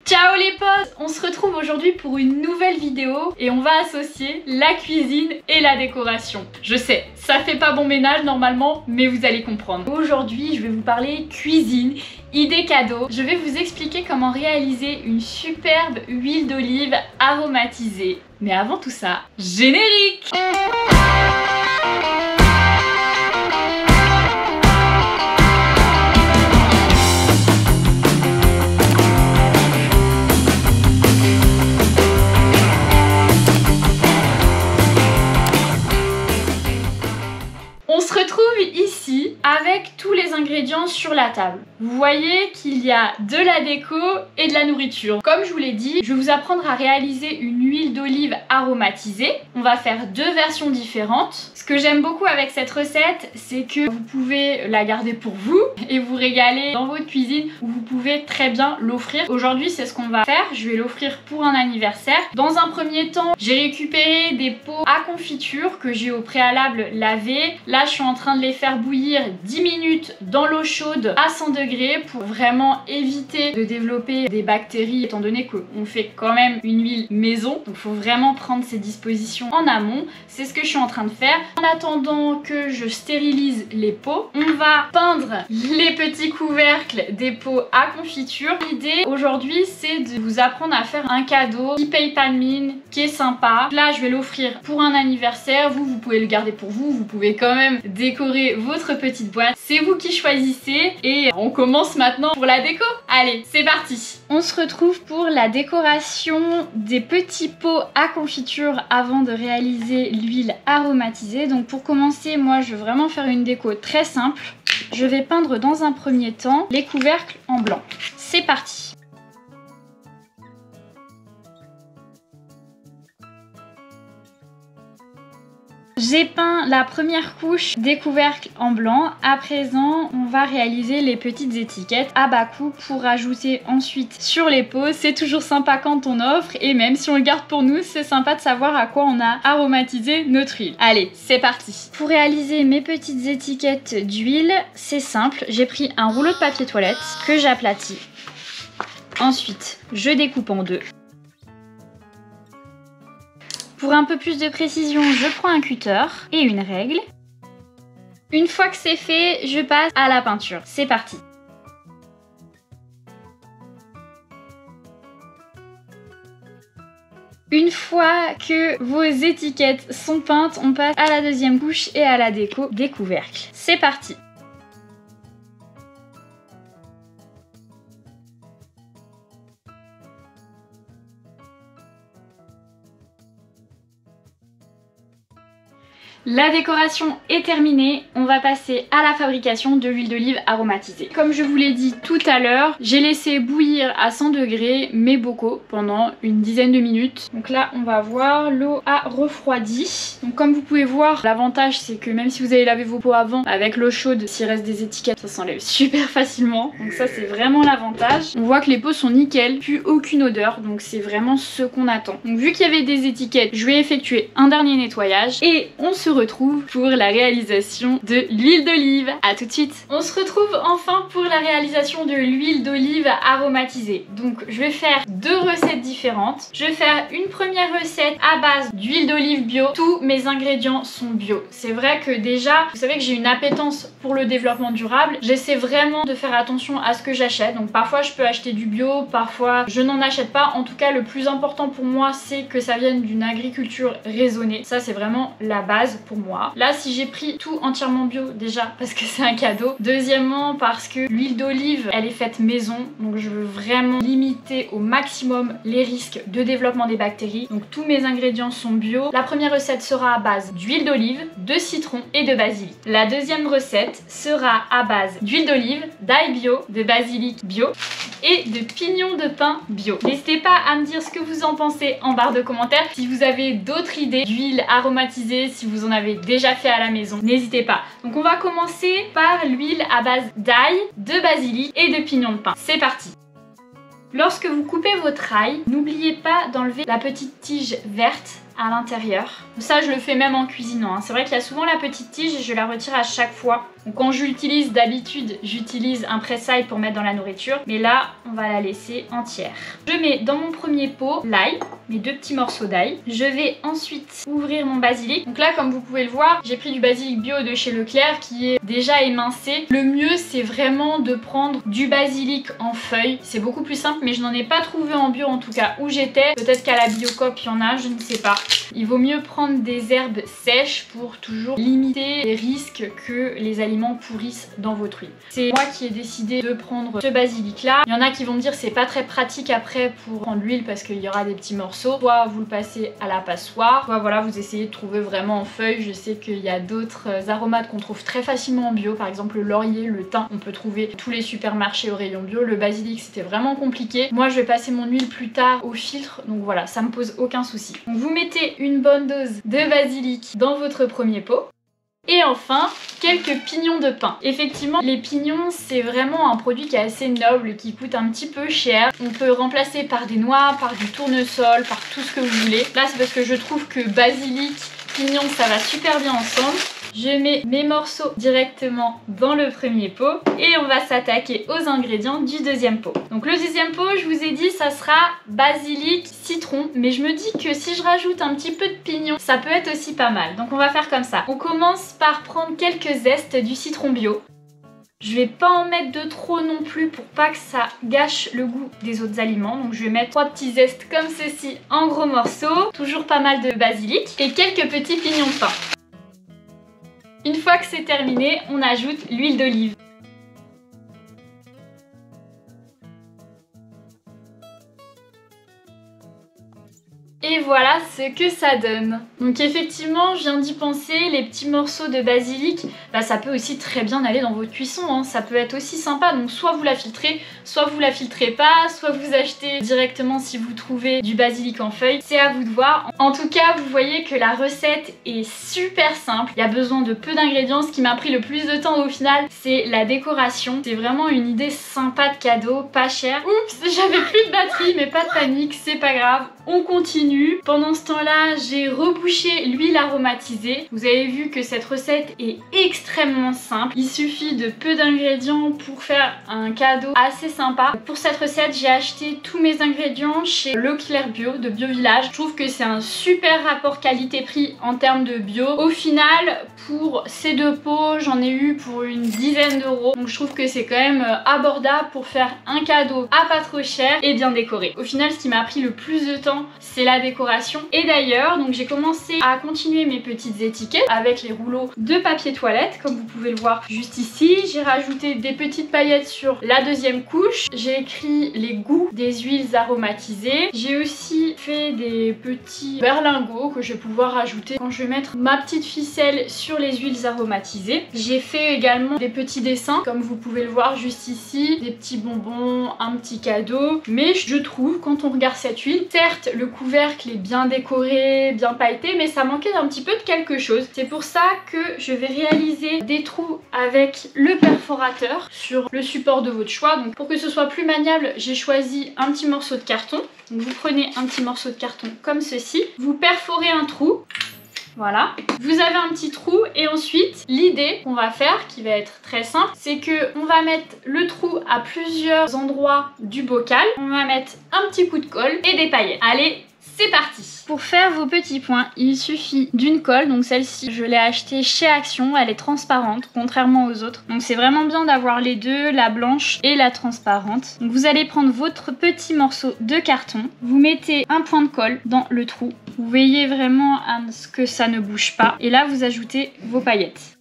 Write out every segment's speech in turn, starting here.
Ciao les potes, on se retrouve aujourd'hui pour une nouvelle vidéo et on va associer la cuisine et la décoration. Je sais, ça fait pas bon ménage normalement, mais vous allez comprendre. Aujourd'hui, je vais vous parler cuisine, idée cadeau. Je vais vous expliquer comment réaliser une superbe huile d'olive aromatisée. Mais avant tout ça, générique! On se retrouve ici avec tous les ingrédients sur la table. Vous voyez qu'il y a de la déco et de la nourriture. Comme je vous l'ai dit, je vais vous apprendre à réaliser une huile d'olive aromatisée. On va faire deux versions différentes. Ce que j'aime beaucoup avec cette recette, c'est que vous pouvez la garder pour vous et vous régaler dans votre cuisine, ou vous pouvez très bien l'offrir. Aujourd'hui, c'est ce qu'on va faire. Je vais l'offrir pour un anniversaire. Dans un premier temps, j'ai récupéré des pots à confiture que j'ai au préalable lavés. Là, je suis en train de les faire bouillir 10 minutes dans l'eau chaude à 100 degrés pour vraiment éviter de développer des bactéries, étant donné qu'on fait quand même une huile maison. Donc il faut vraiment prendre ses dispositions en amont. C'est ce que je suis en train de faire. En attendant que je stérilise les pots, on va peindre les petits couvercles des pots à confiture. L'idée aujourd'hui, c'est de vous apprendre à faire un cadeau qui paye pas de mine, qui est sympa. Là, je vais l'offrir pour un anniversaire. Vous pouvez le garder pour vous. Vous pouvez quand même décorer votre petite boîte. C'est vous qui choisissez et on commence maintenant pour la déco. Allez, c'est parti. On se retrouve pour la décoration des petits pots à confiture avant de réaliser l'huile aromatisée. Donc pour commencer, moi je veux vraiment faire une déco très simple. Je vais peindre dans un premier temps les couvercles en blanc. C'est parti. J'ai peint la première couche des couvercles en blanc. À présent, on va réaliser les petites étiquettes à bas coût pour ajouter ensuite sur les pots. C'est toujours sympa quand on offre, et même si on le garde pour nous, c'est sympa de savoir à quoi on a aromatisé notre huile. Allez, c'est parti. Pour réaliser mes petites étiquettes d'huile, c'est simple. J'ai pris un rouleau de papier toilette que j'aplatis. Ensuite, je découpe en deux. Pour un peu plus de précision, je prends un cutter et une règle. Une fois que c'est fait, je passe à la peinture. C'est parti. Une fois que vos étiquettes sont peintes, on passe à la deuxième couche et à la déco des couvercles. C'est parti. La décoration est terminée, on va passer à la fabrication de l'huile d'olive aromatisée. Comme je vous l'ai dit tout à l'heure, j'ai laissé bouillir à 100 degrés mes bocaux pendant une dizaine de minutes. Donc là, on va voir, l'eau a refroidi. Donc comme vous pouvez voir, l'avantage c'est que même si vous avez lavé vos pots avant, avec l'eau chaude, s'il reste des étiquettes, ça s'enlève super facilement. Donc ça, c'est vraiment l'avantage. On voit que les pots sont nickel, plus aucune odeur, donc c'est vraiment ce qu'on attend. Donc vu qu'il y avait des étiquettes, je vais effectuer un dernier nettoyage et on se retrouve pour la réalisation de l'huile d'olive. À tout de suite. On se retrouve enfin pour la réalisation de l'huile d'olive aromatisée. Donc je vais faire deux recettes différentes. Je vais faire une première recette à base d'huile d'olive bio. Tous mes ingrédients sont bio. C'est vrai que déjà, vous savez que j'ai une appétence pour le développement durable. J'essaie vraiment de faire attention à ce que j'achète. Donc parfois je peux acheter du bio, parfois je n'en achète pas. En tout cas, le plus important pour moi, c'est que ça vienne d'une agriculture raisonnée. Ça, c'est vraiment la base pour moi. Là, si j'ai pris tout entièrement bio, déjà parce que c'est un cadeau. Deuxièmement, parce que l'huile d'olive, elle est faite maison, donc je veux vraiment limiter au maximum les risques de développement des bactéries. Donc tous mes ingrédients sont bio. La première recette sera à base d'huile d'olive, de citron et de basilic. La deuxième recette sera à base d'huile d'olive, d'ail bio, de basilic bio et de pignons de pin bio. N'hésitez pas à me dire ce que vous en pensez en barre de commentaires. Si vous avez d'autres idées d'huile aromatisée, si vous en avez déjà fait à la maison, n'hésitez pas. Donc on va commencer par l'huile à base d'ail, de basilic et de pignons de pin. C'est parti. Lorsque vous coupez votre ail, n'oubliez pas d'enlever la petite tige verte à l'intérieur. Ça, je le fais même en cuisinant, hein. C'est vrai qu'il y a souvent la petite tige et je la retire à chaque fois. Donc quand j'utilise d'habitude, j'utilise un presse-ail pour mettre dans la nourriture, mais là, on va la laisser entière. Je mets dans mon premier pot l'ail, mes 2 petits morceaux d'ail. Je vais ensuite ouvrir mon basilic. Donc là, comme vous pouvez le voir, j'ai pris du basilic bio de chez Leclerc qui est déjà émincé. Le mieux, c'est vraiment de prendre du basilic en feuilles. C'est beaucoup plus simple, mais je n'en ai pas trouvé en bio en tout cas où j'étais. Peut-être qu'à la Biocoop, il y en a, je ne sais pas. Il vaut mieux prendre des herbes sèches pour toujours limiter les risques que les aliments pourrissent dans votre huile. C'est moi qui ai décidé de prendre ce basilic là. Il y en a qui vont me dire c'est pas très pratique après pour prendre l'huile parce qu'il y aura des petits morceaux. Soit vous le passez à la passoire, soit voilà, vous essayez de trouver vraiment en feuilles. Je sais qu'il y a d'autres aromates qu'on trouve très facilement en bio, par exemple le laurier, le thym. On peut trouver tous les supermarchés au rayon bio. Le basilic c'était vraiment compliqué. Moi je vais passer mon huile plus tard au filtre, donc voilà, ça me pose aucun souci. Donc vous mettez une bonne dose de basilic dans votre premier pot. Et enfin, quelques pignons de pin. Effectivement, les pignons, c'est vraiment un produit qui est assez noble, qui coûte un petit peu cher. On peut remplacer par des noix, par du tournesol, par tout ce que vous voulez. Là, c'est parce que je trouve que basilic, pignon, ça va super bien ensemble. Je mets mes morceaux directement dans le premier pot et on va s'attaquer aux ingrédients du deuxième pot. Donc le deuxième pot, je vous ai dit, ça sera basilic, citron, mais je me dis que si je rajoute un petit peu de pignon, ça peut être aussi pas mal. Donc on va faire comme ça. On commence par prendre quelques zestes du citron bio. Je vais pas en mettre de trop non plus pour pas que ça gâche le goût des autres aliments. Donc je vais mettre 3 petits zestes comme ceci en gros morceaux. Toujours pas mal de basilic et quelques petits pignons de pin. Une fois que c'est terminé, on ajoute l'huile d'olive. Et voilà ce que ça donne. Donc effectivement, je viens d'y penser, les petits morceaux de basilic, bah, ça peut aussi très bien aller dans votre cuisson, hein. Ça peut être aussi sympa. Donc soit vous la filtrez, soit vous la filtrez pas, soit vous achetez directement si vous trouvez du basilic en feuilles. C'est à vous de voir. En tout cas, vous voyez que la recette est super simple. Il y a besoin de peu d'ingrédients. Ce qui m'a pris le plus de temps au final, c'est la décoration. C'est vraiment une idée sympa de cadeau, pas cher. Oups, j'avais plus de batterie, mais pas de panique, c'est pas grave. On continue. Pendant ce temps-là, j'ai rebouché l'huile aromatisée. Vous avez vu que cette recette est extrêmement simple. Il suffit de peu d'ingrédients pour faire un cadeau assez sympa. Pour cette recette, j'ai acheté tous mes ingrédients chez Leclerc Bio de Bio Village. Je trouve que c'est un super rapport qualité-prix en termes de bio. Au final, pour ces 2 pots, j'en ai eu pour une dizaine d'euros. Donc je trouve que c'est quand même abordable pour faire un cadeau à pas trop cher et bien décoré. Au final, ce qui m'a pris le plus de temps, c'est la décoration. Et d'ailleurs, donc j'ai commencé à continuer mes petites étiquettes avec les rouleaux de papier toilette, comme vous pouvez le voir juste ici. J'ai rajouté des petites paillettes sur la deuxième couche. J'ai écrit les goûts des huiles aromatisées. J'ai aussi fait des petits berlingots que je vais pouvoir rajouter quand je vais mettre ma petite ficelle sur les huiles aromatisées. J'ai fait également des petits dessins, comme vous pouvez le voir juste ici, des petits bonbons, un petit cadeau. Mais je trouve, quand on regarde cette huile, certes le couvercle est bien décoré, bien pailleté, mais ça manquait un petit peu de quelque chose. C'est pour ça que je vais réaliser des trous avec le perforateur sur le support de votre choix. Donc pour que ce soit plus maniable, j'ai choisi un petit morceau de carton. Donc vous prenez un petit morceau de carton comme ceci, vous perforez un trou. Voilà, vous avez un petit trou et ensuite l'idée qu'on va faire, qui va être très simple, c'est que on va mettre le trou à plusieurs endroits du bocal. On va mettre un petit coup de colle et des paillettes. Allez, c'est parti! Pour faire vos petits points, il suffit d'une colle. Donc celle-ci, je l'ai achetée chez Action. Elle est transparente, contrairement aux autres. Donc c'est vraiment bien d'avoir les deux, la blanche et la transparente. Donc vous allez prendre votre petit morceau de carton. Vous mettez un point de colle dans le trou. Vous veillez vraiment à ce que ça ne bouge pas. Et là, vous ajoutez vos paillettes.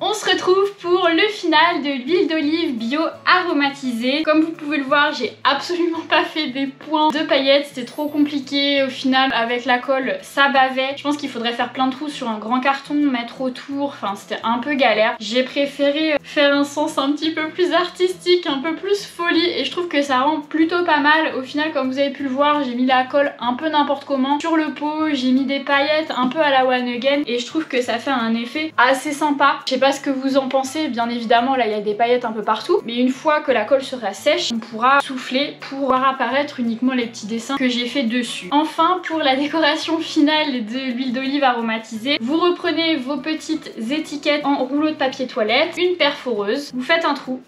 On se retrouve pour le final de l'huile d'olive bio aromatisée. Comme vous pouvez le voir, j'ai absolument pas fait des points de paillettes, c'était trop compliqué. Au final, avec la colle, ça bavait. Je pense qu'il faudrait faire plein de trous sur un grand carton, mettre autour, enfin c'était un peu galère. J'ai préféré faire un sens un petit peu plus artistique, un peu plus folie, et je trouve que ça rend plutôt pas mal. Au final, comme vous avez pu le voir, j'ai mis la colle un peu n'importe comment sur le pot, j'ai mis des paillettes un peu à la One Again, et je trouve que ça fait un effet assez sympa. Je sais pas ce que vous en pensez, bien évidemment là il y a des paillettes un peu partout, mais une fois que la colle sera sèche, on pourra souffler pour voir apparaître uniquement les petits dessins que j'ai fait dessus. Enfin, pour la décoration finale de l'huile d'olive aromatisée, vous reprenez vos petites étiquettes en rouleau de papier toilette, une perforeuse, vous faites un trou.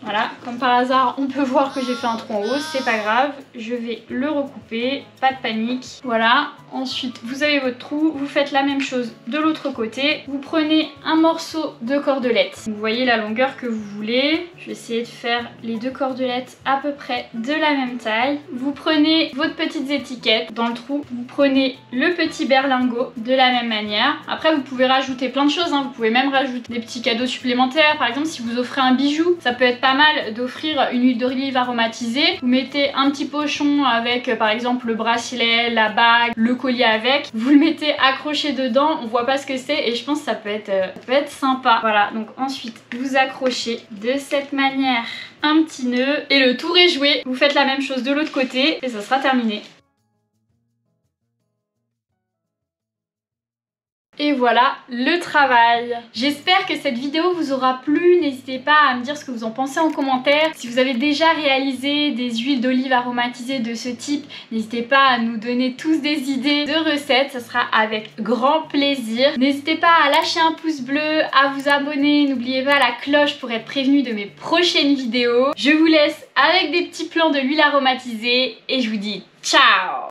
Voilà, comme par hasard, on peut voir que j'ai fait un trou en haut, c'est pas grave, je vais le recouper, pas de panique. Voilà, ensuite vous avez votre trou, vous faites la même chose de l'autre côté. Vous prenez un morceau de cordelette, vous voyez la longueur que vous voulez. Je vais essayer de faire les deux cordelettes à peu près de la même taille. Vous prenez votre petite étiquette dans le trou, vous prenez le petit berlingot de la même manière. Après vous pouvez rajouter plein de choses, hein. Vous pouvez même rajouter des petits cadeaux supplémentaires. Par exemple, si vous offrez un bijou, ça peut être pas mal d'offrir une huile d'olive aromatisée. Vous mettez un petit pochon avec par exemple le bracelet, la bague, le collier avec, vous le mettez accroché dedans, on voit pas ce que c'est, et je pense que ça peut être sympa. Voilà, donc ensuite vous accrochez de cette manière un petit nœud et le tour est joué. Vous faites la même chose de l'autre côté et ça sera terminé. Et voilà le travail. J'espère que cette vidéo vous aura plu. N'hésitez pas à me dire ce que vous en pensez en commentaire. Si vous avez déjà réalisé des huiles d'olive aromatisées de ce type, n'hésitez pas à nous donner tous des idées de recettes. Ce sera avec grand plaisir. N'hésitez pas à lâcher un pouce bleu, à vous abonner. N'oubliez pas la cloche pour être prévenu de mes prochaines vidéos. Je vous laisse avec des petits plans de l'huile aromatisée et je vous dis ciao!